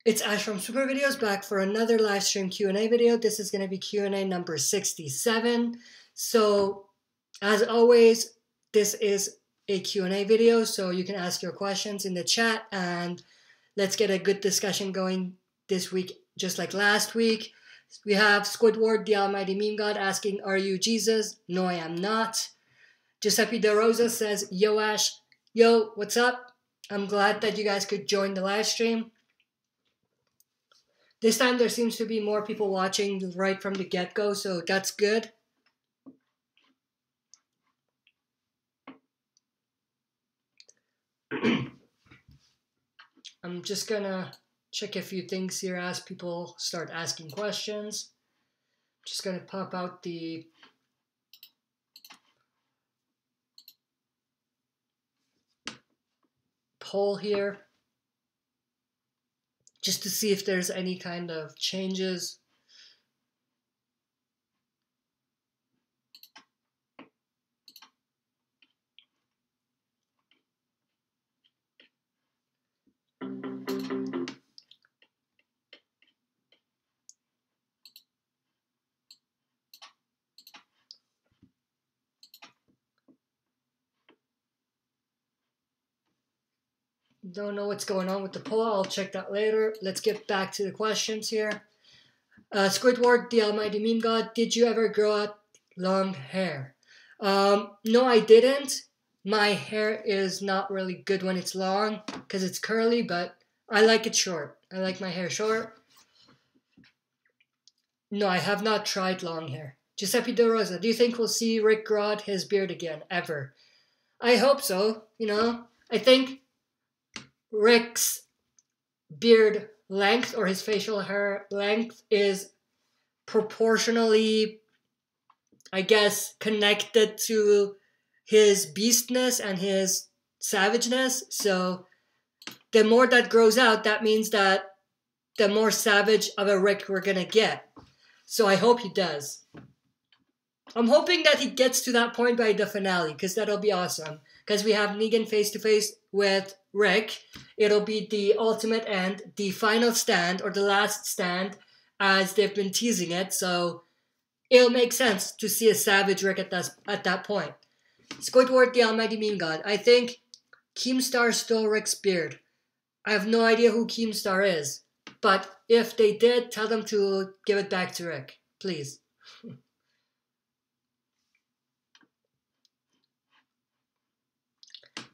It's Ash from Super Videos back for another live stream Q&A video. This is going to be Q&A number 67. So, as always, this is a Q&A video, so you can ask your questions in the chat and let's get a good discussion going this week, just like last week. We have Squidward, the Almighty Meme God, asking, "Are you Jesus?" No, I am not. Giuseppe De Rosa says, "Yo, Ash. Yo, what's up? I'm glad that you guys could join the live stream. This time there seems to be more people watching right from the get-go, so that's good." I'm just gonna check a few things here as people start asking questions. Just gonna pop out the poll here just to see if there's any kind of changes. Don't know what's going on with the poll. I'll check that later. Let's get back to the questions here. Squidward, the Almighty Meme God, did you ever grow out long hair? No, I didn't. My hair is not really good when it's long because it's curly, but I like it short. I like my hair short. No, I have not tried long hair. Giuseppe De Rosa, do you think we'll see Rick grow out his beard again, ever? I hope so, you know. I think Rick's beard length or his facial hair length is proportionally, I guess, connected to his beastness and his savageness. So the more that grows out, that means that the more savage of a Rick we're gonna get. So I hope he does. I'm hoping that he gets to that point by the finale, because that'll be awesome. Because we have Negan face-to-face with Rick. It'll be the ultimate end, the final stand, or the last stand, as they've been teasing it. So it'll make sense to see a savage Rick at that point. Squidward, the Almighty Meme God. I think Keemstar stole Rick's beard. I have no idea who Keemstar is. But if they did, tell them to give it back to Rick. Please.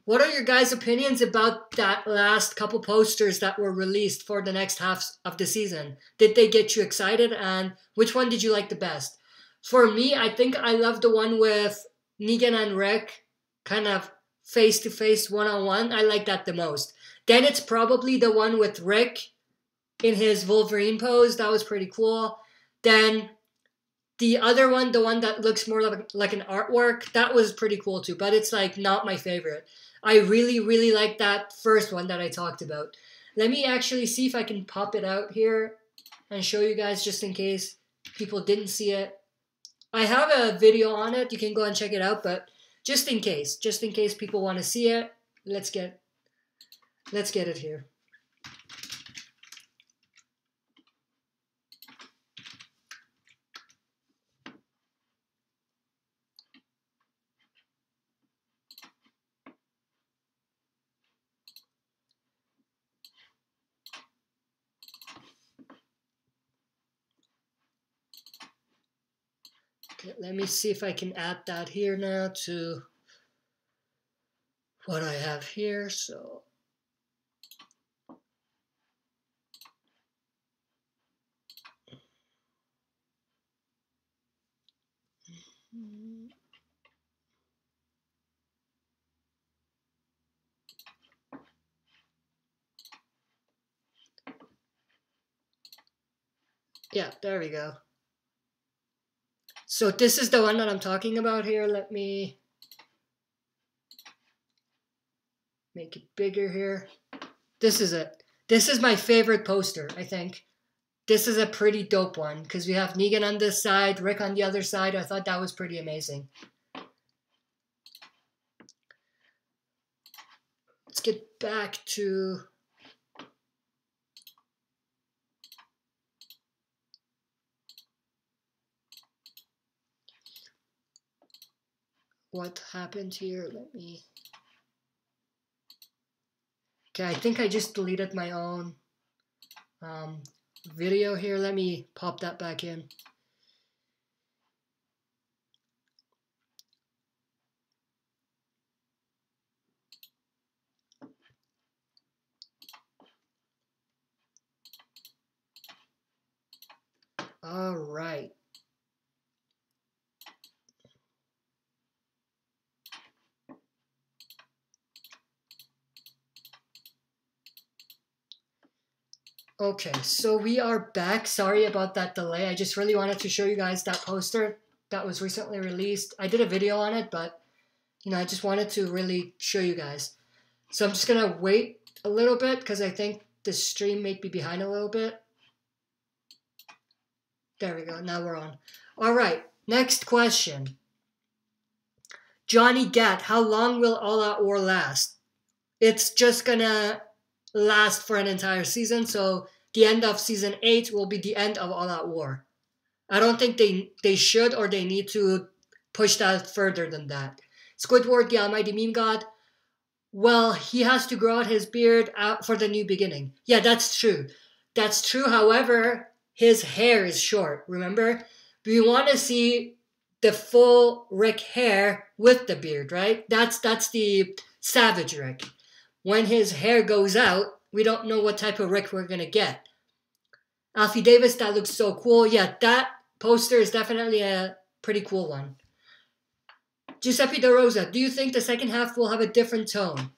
What are your guys' opinions about that last couple posters that were released for the next half of the season? Did they get you excited, and which one did you like the best? For me, I think I love the one with Negan and Rick kind of face-to-face, one-on-one. I like that the most. Then it's probably the one with Rick in his Wolverine pose. That was pretty cool. Then the other one, the one that looks more like an artwork, that was pretty cool too, but it's like not my favorite. I really, really like that first one that I talked about. Let me actually see if I can pop it out here and show you guys just in case people didn't see it. I have a video on it. You can go and check it out, but just in case people want to see it, let's get it here. Okay, let me see if I can add that here now to what I have here. So yeah, there we go. So this is the one that I'm talking about here. Let me make it bigger here. This is it. This is my favorite poster, I think. This is a pretty dope one because we have Negan on this side, Rick on the other side. I thought that was pretty amazing. Let's get back to what happened here. Let me... Okay, I think I just deleted my own video here. Let me pop that back in. All right. Okay, so we are back. Sorry about that delay. I just really wanted to show you guys that poster that was recently released. I did a video on it, but I just wanted to really show you guys. So I'm just gonna wait a little bit because I think the stream may be behind a little bit. There we go. Now we're on. All right, next question. Johnny Gat, how long will All Out War last? It's just gonna last for an entire season, so the end of season 8 will be the end of All Out War. I don't think they should or they need to push that further than that. Squidward, the Almighty Meme God, well, he has to grow out his beard out for the new beginning. Yeah, that's true. That's true, however, his hair is short, remember? We want to see the full Rick hair with the beard, right? That's the Savage Rick. When his hair goes out, we don't know what type of Rick we're going to get. Alfie Davis, that looks so cool. Yeah, that poster is definitely a pretty cool one. Giuseppe De Rosa, do you think the second half will have a different tone?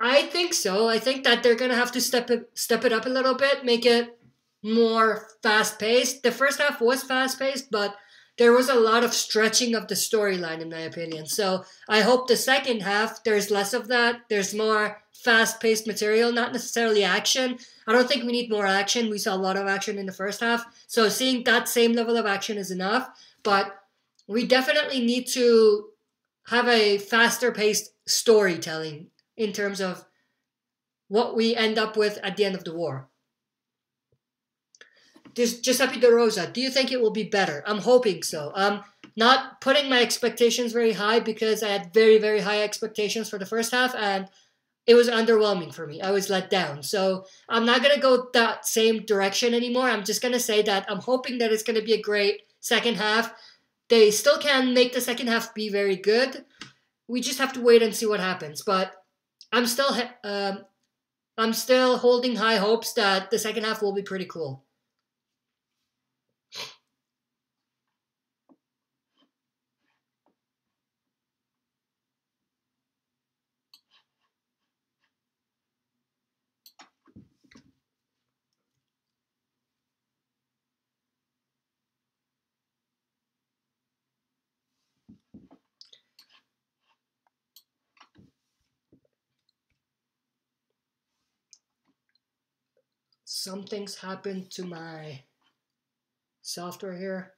I think so. I think that they're going to have to step it up a little bit, make it more fast-paced. The first half was fast-paced, but there was a lot of stretching of the storyline, in my opinion. So I hope the second half, there's less of that. There's more fast-paced material, not necessarily action. I don't think we need more action. We saw a lot of action in the first half. So seeing that same level of action is enough. But we definitely need to have a faster-paced storytelling in terms of what we end up with at the end of the war. Giuseppe De Rosa, do you think it will be better? I'm hoping so. I'm not putting my expectations very high because I had very, very high expectations for the first half and it was underwhelming for me. I was let down. So I'm not going to go that same direction anymore. I'm just going to say that I'm hoping that it's going to be a great second half. They still can make the second half be very good. We just have to wait and see what happens. But I'm still holding high hopes that the second half will be pretty cool. Something's happened to my software here.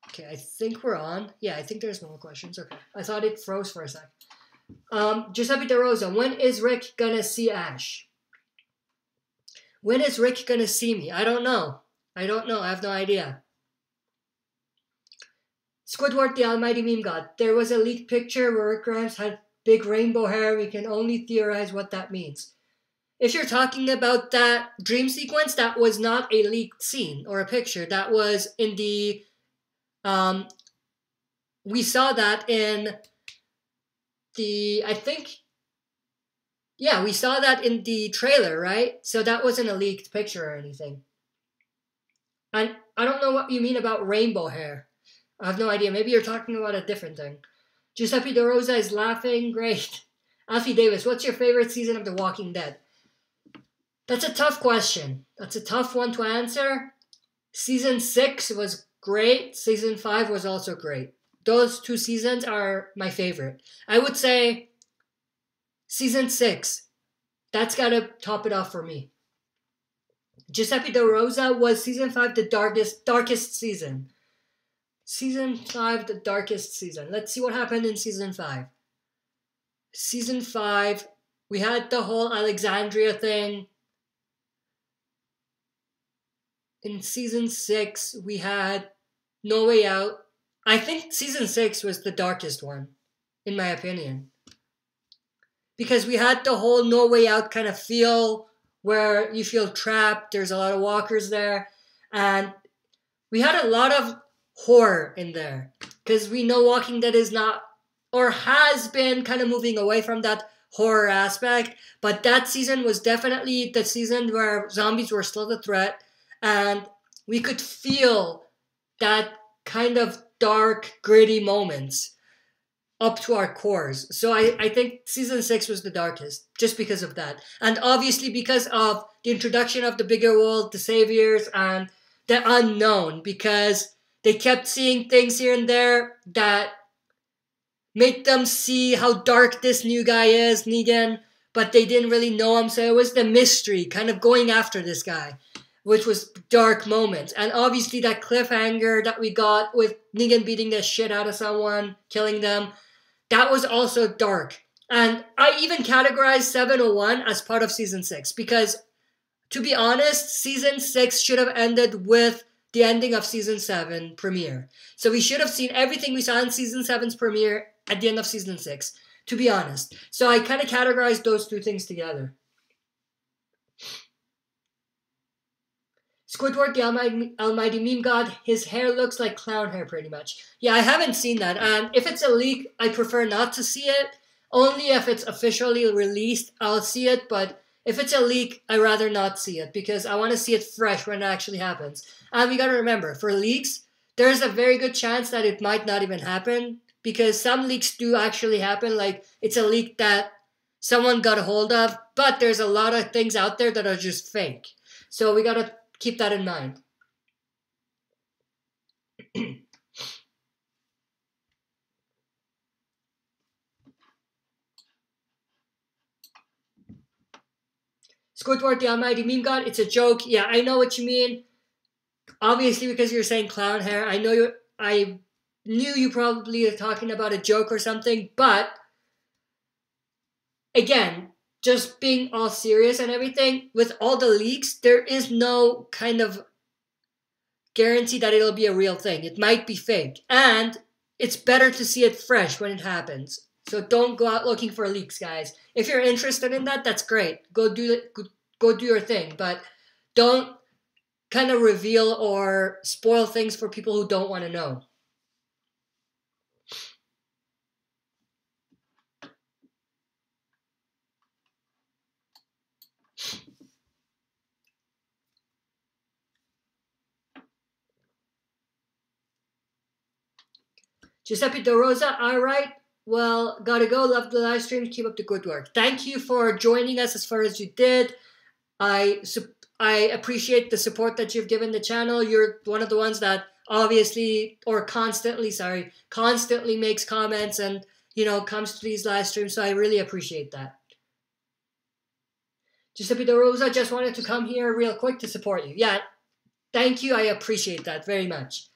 Okay, I think we're on. Yeah, I think there's no more questions. Okay, I thought it froze for a sec. Giuseppe De Rosa, when is Rick gonna see Ash? When is Rick gonna see me? I don't know. I have no idea. Squidward, the Almighty Meme God. There was a leaked picture where Rick Grimes had big rainbow hair. We can only theorize what that means. If you're talking about that dream sequence, that was not a leaked scene or a picture. That was in the... we saw that in the... I think... Yeah, we saw that in the trailer, right? So that wasn't a leaked picture or anything. And I don't know what you mean about rainbow hair. I have no idea. Maybe you're talking about a different thing. Giuseppe De Rosa is laughing. Great. Alfie Davis, what's your favorite season of The Walking Dead? That's a tough question. That's a tough one to answer. Season 6 was great. Season 5 was also great. Those two seasons are my favorite. I would say Season 6. That's got to top it off for me. Giuseppe De Rosa was Season 5 the darkest season. Season 5 the darkest season. Let's see what happened in Season 5. Season 5, we had the whole Alexandria thing. In Season 6, we had No Way Out. I think season 6 was the darkest one, in my opinion. Because we had the whole No Way Out kind of feel where you feel trapped, there's a lot of walkers there, and we had a lot of horror in there. Because we know Walking Dead is not, or has been kind of moving away from that horror aspect, but that season was definitely the season where zombies were still the threat, and we could feel that kind of dark, gritty moments up to our cores. So I think season 6 was the darkest, just because of that. And obviously because of the introduction of the bigger world, the saviors, and the unknown, because they kept seeing things here and there that made them see how dark this new guy is, Negan, but they didn't really know him, so it was the mystery, kind of going after this guy, which was dark moments. And obviously that cliffhanger that we got with Negan beating the shit out of someone, killing them, that was also dark. And I even categorized 701 as part of season 6, because to be honest, season 6 should have ended with the ending of season 7 premiere. So we should have seen everything we saw in season 7's premiere at the end of season 6, to be honest. So I kind of categorized those two things together. Squidward, the almighty meme god, his hair looks like clown hair pretty much. Yeah, I haven't seen that. And if it's a leak, I prefer not to see it. Only if it's officially released, I'll see it. But if it's a leak, I'd rather not see it, because I want to see it fresh when it actually happens. And we got to remember, for leaks, there's a very good chance that it might not even happen, because some leaks do actually happen. Like, it's a leak that someone got a hold of, but there's a lot of things out there that are just fake. So we got to keep that in mind. Squidward, the almighty meme god, it's a joke. Yeah, I know what you mean. Obviously, because you're saying clown hair, I knew you probably are talking about a joke or something, but again, just being all serious and everything, with all the leaks, there is no kind of guarantee that it'll be a real thing. It might be fake, and it's better to see it fresh when it happens. So don't go out looking for leaks, guys. If you're interested in that, that's great. Go do your thing, but don't kind of reveal or spoil things for people who don't want to know. Giuseppe De Rosa, all right. Well, gotta go. Love the live stream. Keep up the good work. Thank you for joining us as far as you did. I appreciate the support that you've given the channel. You're one of the ones that obviously, or constantly makes comments and, comes to these live streams. So I really appreciate that. Giuseppe De Rosa, just wanted to come here real quick to support you. Yeah, thank you. I appreciate that very much.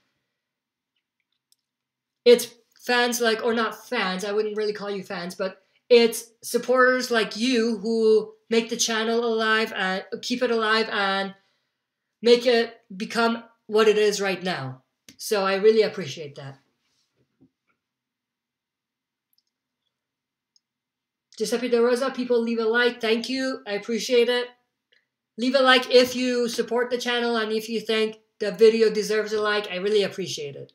It's fans like, or not fans, I wouldn't really call you fans, but it's supporters like you who make the channel alive and keep it alive and make it become what it is right now. So I really appreciate that. Giuseppe De Rosa, people leave a like. Thank you. I appreciate it. Leave a like if you support the channel and if you think the video deserves a like. I really appreciate it.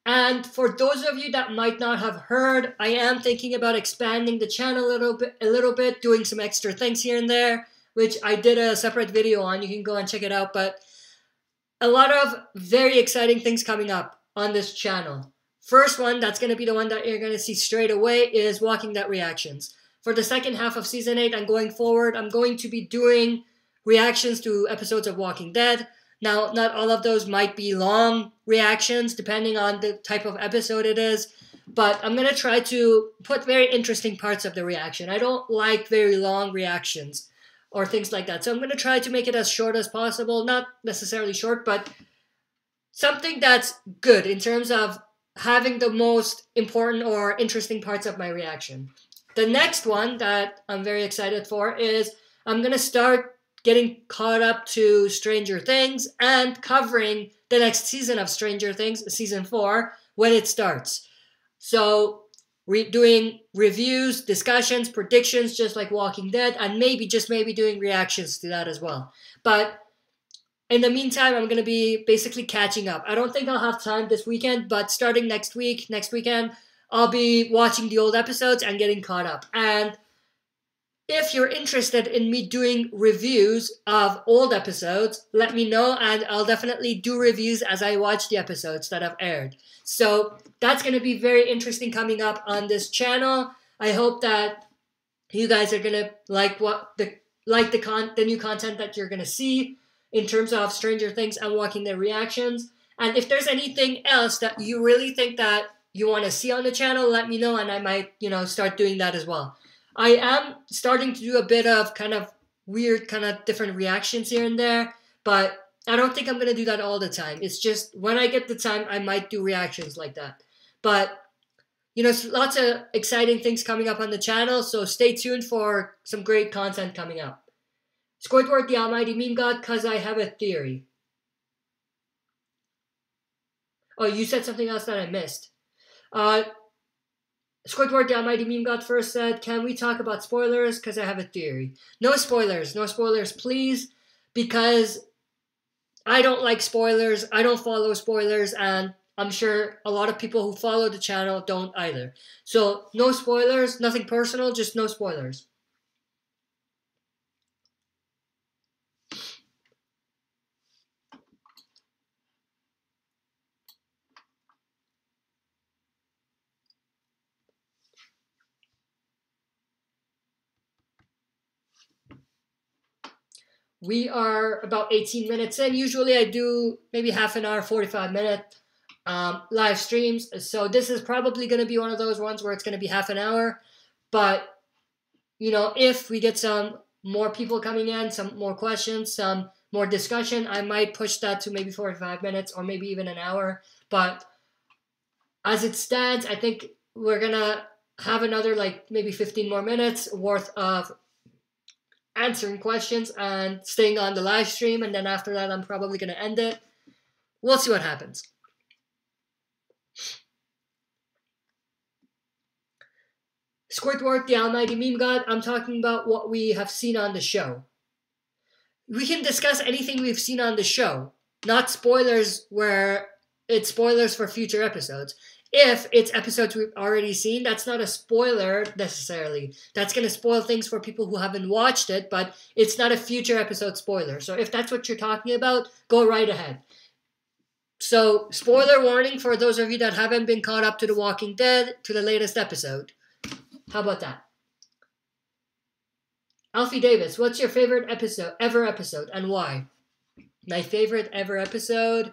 And for those of you that might not have heard, I am thinking about expanding the channel a little bit, doing some extra things here and there, which I did a separate video on. You can go and check it out. But a lot of very exciting things coming up on this channel. First one, that's going to be the one that you're going to see straight away, is Walking Dead reactions. For the second half of Season 8 and going forward, I'm going to be doing reactions to episodes of Walking Dead. Now, not all of those might be long reactions, depending on the type of episode it is. But I'm going to try to put very interesting parts of the reaction. I don't like very long reactions or things like that. So I'm going to try to make it as short as possible. Not necessarily short, but something that's good in terms of having the most important or interesting parts of my reaction. The next one that I'm very excited for is I'm going to start getting caught up to Stranger Things and covering the next season of Stranger Things, season 4, when it starts. So doing reviews, discussions, predictions, just like Walking Dead, and maybe, just maybe, doing reactions to that as well. But in the meantime, I'm going to be basically catching up. I don't think I'll have time this weekend, but starting next weekend, I'll be watching the old episodes and getting caught up. And if you're interested in me doing reviews of old episodes, let me know, and I'll definitely do reviews as I watch the episodes that have aired. So that's going to be very interesting coming up on this channel. I hope that you guys are going to like the new content that you're going to see in terms of Stranger Things and Walking Dead reactions. And if there's anything else that you really think that you want to see on the channel, let me know, and I might, start doing that as well. I am starting to do a bit of kind of weird, kind of different reactions here and there, but I don't think I'm going to do that all the time. It's just when I get the time, I might do reactions like that. But, lots of exciting things coming up on the channel, so stay tuned for some great content coming up. Squidward, the Almighty Meme God, cause I have a theory. Oh, you said something else that I missed. Squidward, the Almighty Meme God, first said, can we talk about spoilers? Because I have a theory. No spoilers, please, because I don't like spoilers, I don't follow spoilers, and I'm sure a lot of people who follow the channel don't either. So, no spoilers, nothing personal, just no spoilers. We are about 18 minutes in. Usually I do maybe half an hour, 45-minute live streams. So this is probably going to be one of those ones where it's going to be half an hour. But, if we get some more people coming in, some more questions, some more discussion, I might push that to maybe 45 minutes or maybe even an hour. But as it stands, I think we're going to have another maybe 15 more minutes worth of answering questions and staying on the live stream, and then after that I'm probably going to end it. We'll see what happens. Squidward, the Almighty Meme God, I'm talking about what we have seen on the show. We can discuss anything we've seen on the show, not spoilers where it's spoilers for future episodes. If it's episodes we've already seen, that's not a spoiler necessarily. That's going to spoil things for people who haven't watched it, but it's not a future episode spoiler. So if that's what you're talking about, go right ahead. So, spoiler warning for those of you that haven't been caught up to The Walking Dead, to the latest episode. How about that? Alfie Davis, what's your favorite ever episode, and why? My favorite ever episode?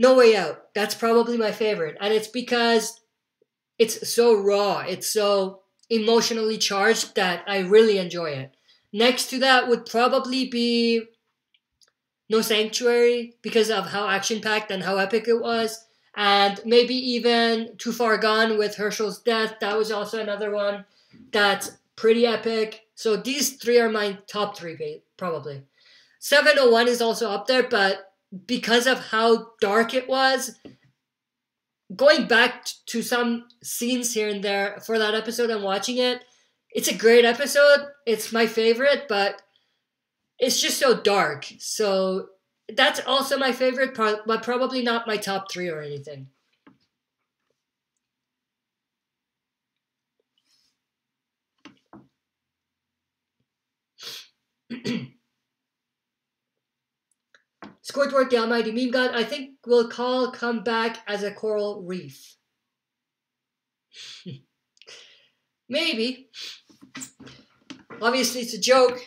No Way Out. That's probably my favorite. And it's because it's so raw. It's so emotionally charged that I really enjoy it. Next to that would probably be No Sanctuary because of how action-packed and how epic it was. And maybe even Too Far Gone with Herschel's death. That was also another one that's pretty epic. So these three are my top three, probably. 701 is also up there, but because of how dark it was, going back to some scenes here and there for that episode and watching it, it's a great episode. It's my favorite, but it's just so dark. So that's also my favorite, but probably not my top three or anything. Squidward, the Almighty Meme God, I think will come back as a coral reef. Maybe. Obviously, it's a joke.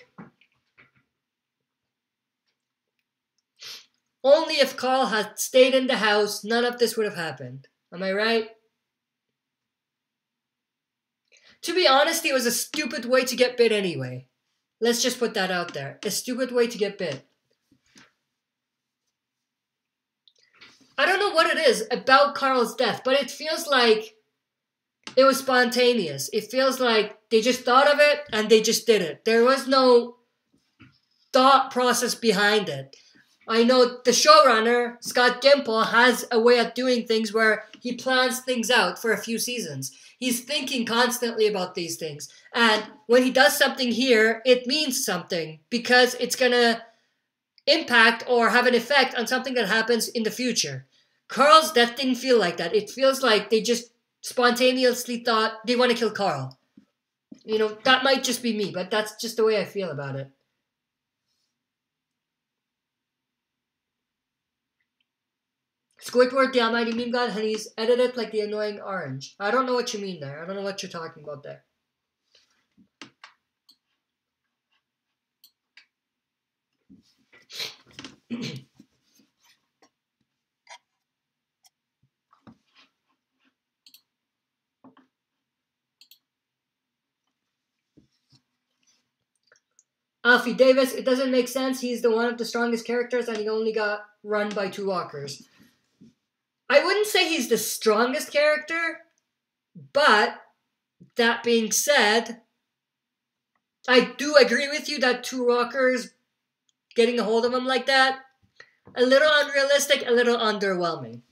Only if Carl had stayed in the house, none of this would have happened. Am I right? To be honest, it was a stupid way to get bit anyway. Let's just put that out there. A stupid way to get bit. I don't know what it is about Carl's death, but it feels like it was spontaneous. It feels like they just thought of it and they just did it. There was no thought process behind it. I know the showrunner, Scott Gimple, has a way of doing things where he plans things out for a few seasons. He's thinking constantly about these things. And when he does something here, it means something because it's going to impact or have an effect on something that happens in the future. Carl's death didn't feel like that. It feels like they just spontaneously thought they want to kill Carl. You know, that might just be me, but that's just the way I feel about it. Squidward, the almighty meme god, and he's edited like the annoying orange. I don't know what you mean there. I don't know what you're talking about there. Alfie Davis, it doesn't make sense. He's the one of the strongest characters and he only got run by 2 walkers. I wouldn't say he's the strongest character, but that being said, I do agree with you that 2 walkers getting a hold of him like that, a little unrealistic, a little underwhelming.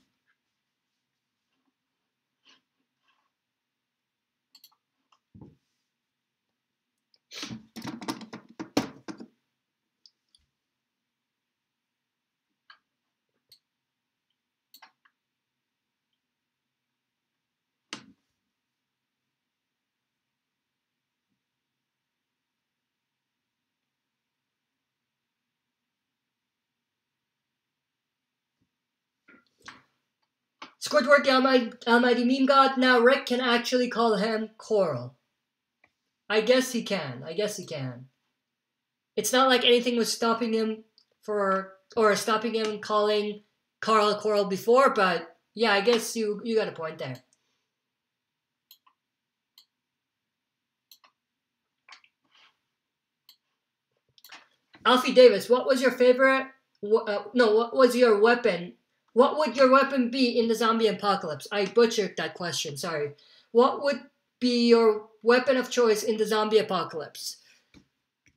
Squidward, the almighty meme god. Now Rick can actually call him Coral. I guess he can. It's not like anything was stopping him calling Carl Coral before, but yeah, I guess you got a point there. Alfie Davis, what was your favorite? What was your weapon? What would your weapon be in the zombie apocalypse? I butchered that question, sorry. What would be your weapon of choice in the zombie apocalypse?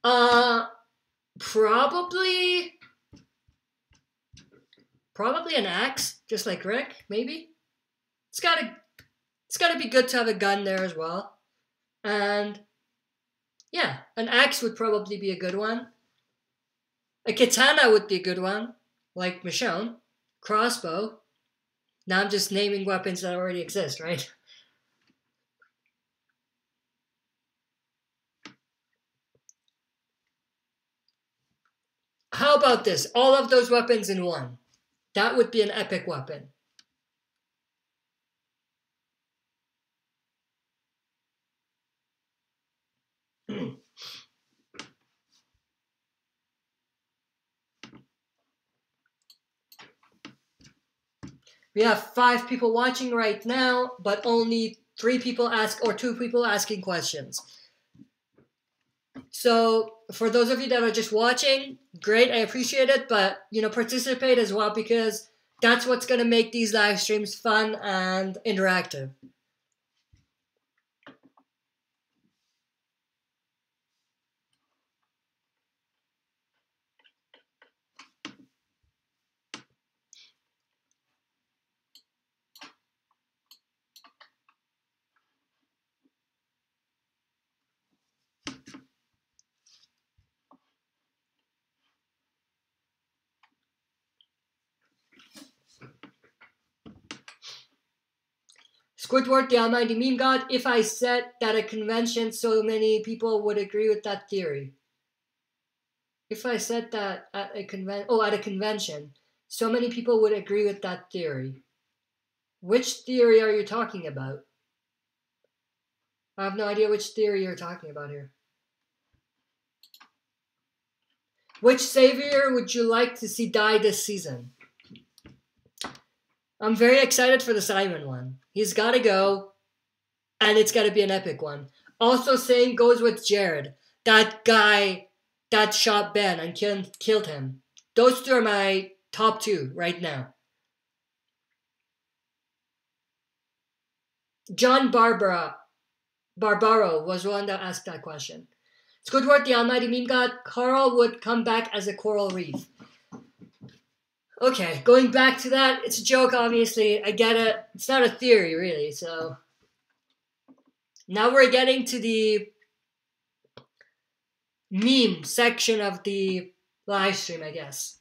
Probably an axe, just like Rick, maybe. It's gotta be good to have a gun there as well. And yeah, an axe would probably be a good one. A katana would be a good one, like Michonne. Crossbow. Now I'm just naming weapons that already exist, right? How about this? All of those weapons in one. That would be an epic weapon. We have 5 people watching right now, but only 2 people asking questions. So for those of you that are just watching, great, I appreciate it, but participate as well because that's what's gonna make these live streams fun and interactive. Squidward, the almighty meme god, if I said that at a convention, so many people would agree with that theory. If I said that at a convention, so many people would agree with that theory. Which theory are you talking about? I have no idea which theory you're talking about here. Which savior would you like to see die this season? I'm very excited for the Simon one. He's got to go, and it's got to be an epic one. Also, same goes with Jared. That guy that shot Ben and killed him. Those 2 are my top 2 right now. John Barbaro was one that asked that question. Squidward, the almighty meme god, Carl would come back as a coral reef. Okay, going back to that, it's a joke, obviously. I get it. It's not a theory, really, so... Now we're getting to the meme section of the live stream, I guess.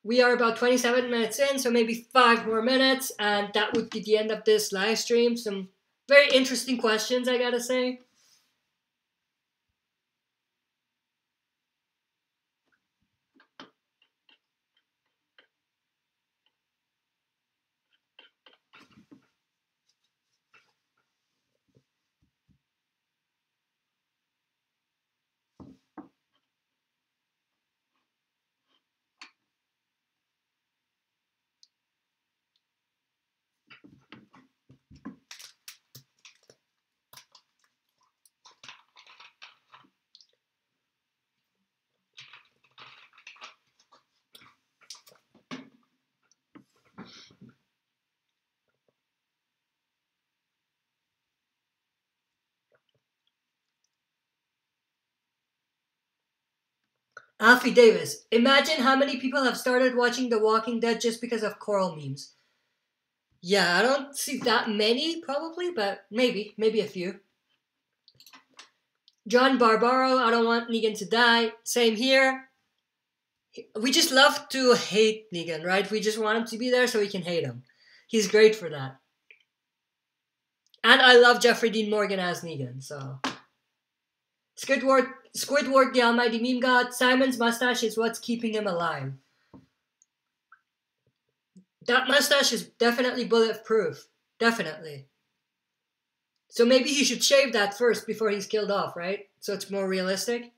We are about 27 minutes in, so maybe 5 more minutes, and that would be the end of this live stream. Some very interesting questions, I gotta say. Alfie Davis, imagine how many people have started watching The Walking Dead just because of coral memes. Yeah, I don't see that many, probably, but maybe a few. John Barbaro, I don't want Negan to die. Same here. We just love to hate Negan, right? We just want him to be there so we can hate him. He's great for that. And I love Jeffrey Dean Morgan as Negan, so... Squidward, the almighty meme god, Simon's mustache is what's keeping him alive. That mustache is definitely bulletproof. Definitely. So maybe he should shave that first before he's killed off, right? So it's more realistic.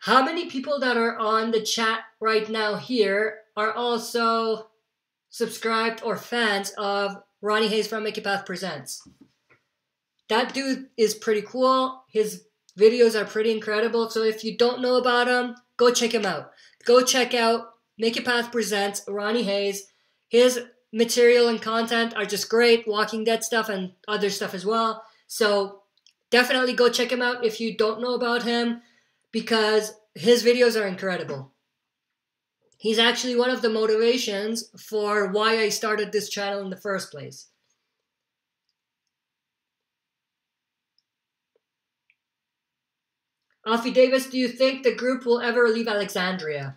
How many people that are on the chat right now here are also subscribed or fans of Ronnie Hayes from Make It Path Presents? That dude is pretty cool. His videos are pretty incredible. So if you don't know about him, go check him out. Go check out Make It Path Presents Ronnie Hayes. His material and content are just great. Walking Dead stuff and other stuff as well. So definitely go check him out if you don't know about him, because his videos are incredible. He's actually one of the motivations for why I started this channel in the first place. Alfie Davis, do you think the group will ever leave Alexandria?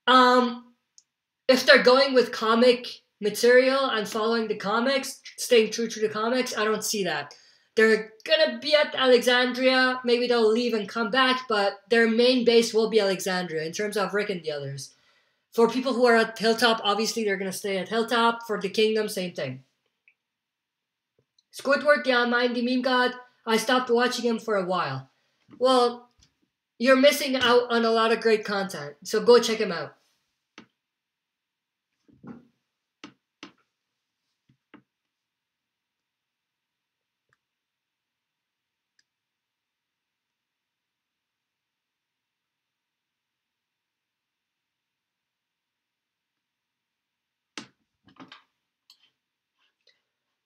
If they're going with comic material and following the comics, staying true to the comics, I don't see that. They're gonna be at Alexandria, maybe they'll leave and come back, but their main base will be Alexandria in terms of Rick and the others. For people who are at Hilltop, obviously they're gonna stay at Hilltop. For the Kingdom, same thing. Squidward, the almighty meme god, I stopped watching him for a while. Well, you're missing out on a lot of great content, so go check him out.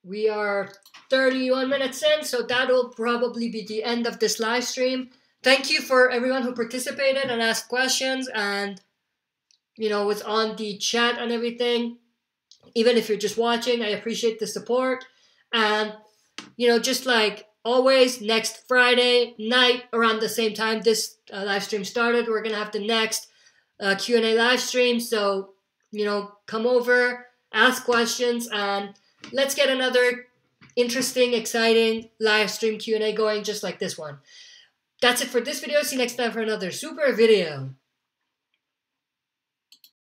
We are 31 minutes in, so that'll probably be the end of this live stream. Thank you for everyone who participated and asked questions and, was on the chat and everything. Even if you're just watching, I appreciate the support. And, just like always, next Friday night around the same time this live stream started, we're going to have the next Q&A live stream. So, come over, ask questions, and let's get another interesting, exciting live stream Q&A going just like this one. That's it for this video. See you next time for another super video.